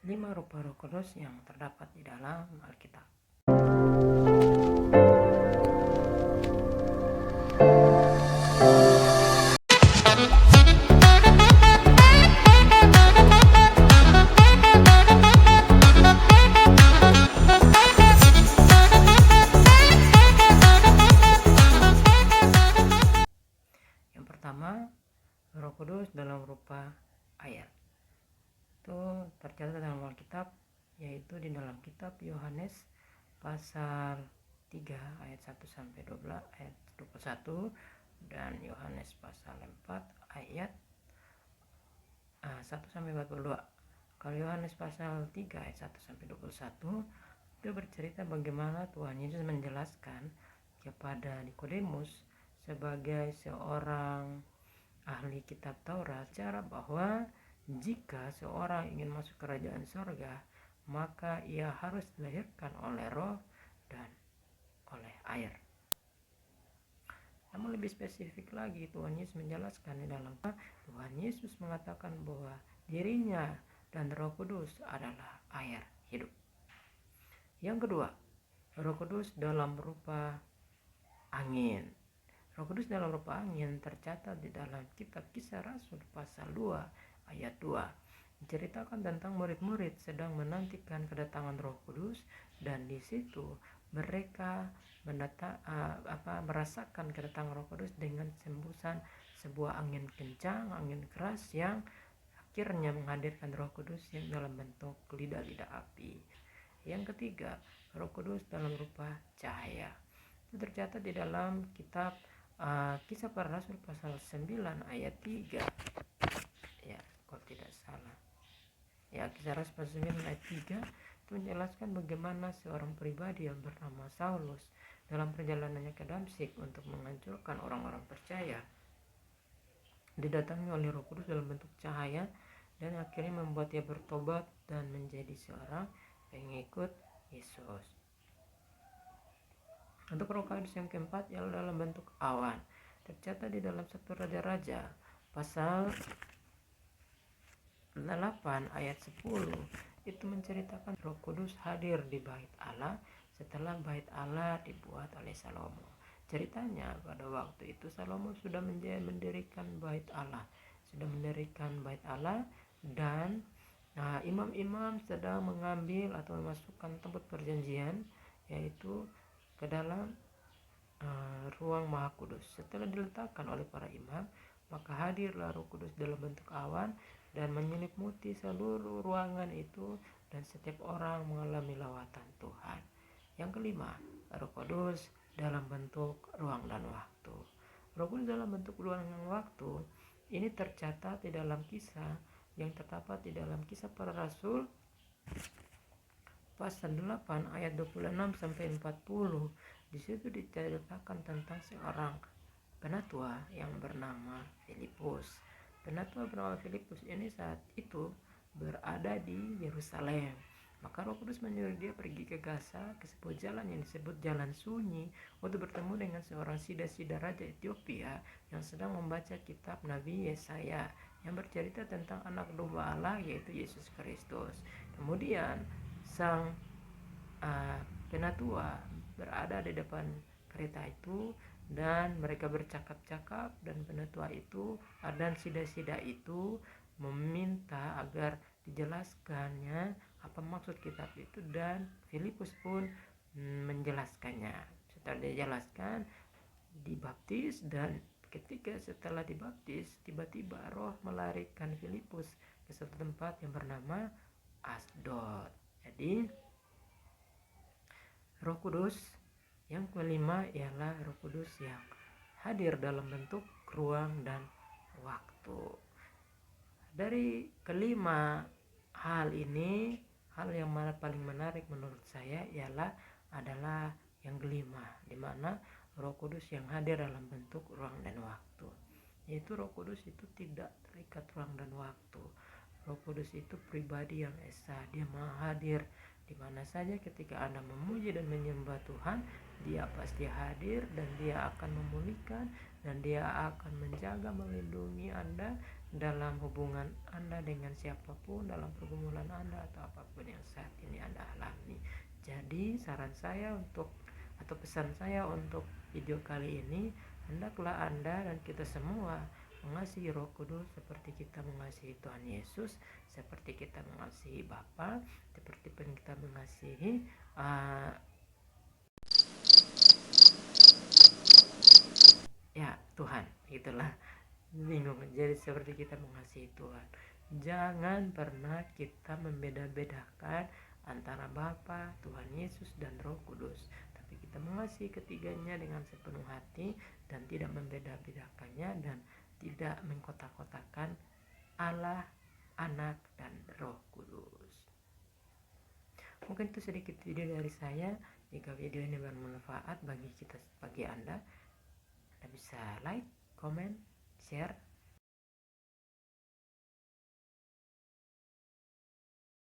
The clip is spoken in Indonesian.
5 rupa Roh Kudus yang terdapat di dalam Alkitab. Yang pertama, Roh Kudus dalam rupa air. Itu tercatat dalam Alkitab, yaitu di dalam kitab Yohanes pasal 3 ayat 1 sampai 12 ayat 21 dan Yohanes pasal 4 ayat 1 sampai 42. Kalau Yohanes pasal 3 ayat 1 sampai 21 itu bercerita bagaimana Tuhan Yesus menjelaskan kepada Nikodemus sebagai seorang ahli kitab Taurat cara bahwa jika seorang ingin masuk kerajaan sorga, maka ia harus dilahirkan oleh roh dan oleh air. Namun lebih spesifik lagi, Tuhan Yesus menjelaskan di dalam Tuhan Yesus mengatakan bahwa dirinya dan Roh Kudus adalah air hidup. Yang kedua, Roh Kudus dalam rupa angin. Roh Kudus dalam rupa angin tercatat di dalam kitab Kisah Rasul pasal 2 ayat 2. Diceritakan tentang murid-murid sedang menantikan kedatangan Roh Kudus dan di situ mereka merasakan kedatangan Roh Kudus dengan sembusan sebuah angin kencang, angin keras yang akhirnya menghadirkan Roh Kudus yang dalam bentuk lidah-lidah api. Yang ketiga, Roh Kudus dalam rupa cahaya. Itu tercatat di dalam kitab Kisah Para Rasul pasal 9 ayat 3. Ya, kalau tidak salah. Ya, Kisah Rasul pasal 9 ayat 3 itu menjelaskan bagaimana seorang pribadi yang bernama Saulus dalam perjalanannya ke Damsyik untuk menghancurkan orang-orang percaya didatangi oleh Roh Kudus dalam bentuk cahaya dan akhirnya membuat dia bertobat dan menjadi seorang pengikut Yesus. Untuk Roh Kudus yang keempat ialah dalam bentuk awan. Tercatat di dalam 1 Raja-Raja pasal 8 ayat 10 itu menceritakan Roh Kudus hadir di bait Allah setelah bait Allah dibuat oleh Salomo. Ceritanya pada waktu itu Salomo sudah mendirikan bait Allah, dan imam-imam sedang mengambil atau memasukkan tempat perjanjian yaitu ke dalam ruang Maha Kudus. Setelah diletakkan oleh para imam, maka hadirlah Roh Kudus dalam bentuk awan dan menyelimuti seluruh ruangan itu dan setiap orang mengalami lawatan Tuhan. Yang kelima, Roh Kudus dalam bentuk ruang dan waktu. Roh Kudus dalam bentuk ruang dan waktu ini tercatat di dalam kisah yang terdapat di dalam Kisah Para Rasul pasal 8 ayat 26 sampai 40. Di situ diceritakan tentang seorang penatua yang bernama Filipus. Penatua bernama Filipus ini saat itu berada di Yerusalem. Maka Roh Kudus menyuruh dia pergi ke Gaza, ke sebuah jalan yang disebut Jalan Sunyi, untuk bertemu dengan seorang sida-sida Raja Ethiopia yang sedang membaca kitab Nabi Yesaya yang bercerita tentang anak domba Allah, yaitu Yesus Kristus. Kemudian sang penatua berada di depan kereta itu dan mereka bercakap-cakap, dan penatua itu dan sida-sida itu meminta agar dijelaskannya apa maksud kitab itu, dan Filipus pun menjelaskannya. Setelah dijelaskan, dibaptis, dan setelah dibaptis tiba-tiba roh melarikan Filipus ke satu tempat yang bernama Asdod. Jadi Roh Kudus yang kelima ialah Roh Kudus yang hadir dalam bentuk ruang dan waktu. Dari kelima hal ini, hal yang paling menarik menurut saya adalah yang kelima, di mana Roh Kudus yang hadir dalam bentuk ruang dan waktu. Yaitu Roh Kudus itu tidak terikat ruang dan waktu. Roh Kudus itu pribadi yang esa, dia maha hadir di mana saja ketika Anda memuji dan menyembah Tuhan. Dia pasti hadir dan dia akan memulihkan dan dia akan menjaga, melindungi Anda dalam hubungan Anda dengan siapapun, dalam pergumulan Anda atau apapun yang saat ini Anda alami. Jadi saran saya atau pesan saya untuk video kali ini, hendaklah Anda dan kita semua mengasihi Roh Kudus seperti kita mengasihi Tuhan Yesus, seperti kita mengasihi Bapa, seperti kita mengasihi Tuhan. Itulah bingung. Jadi seperti kita mengasihi Tuhan. Jangan pernah kita membeda-bedakan antara Bapa, Tuhan Yesus, dan Roh Kudus. Tapi kita mengasihi ketiganya dengan sepenuh hati dan tidak membeda-bedakannya dan tidak mengkotak-kotakan Allah, Anak, dan Roh Kudus. Mungkin itu sedikit video dari saya. Jika video ini bermanfaat bagi Anda bisa like, comment, share,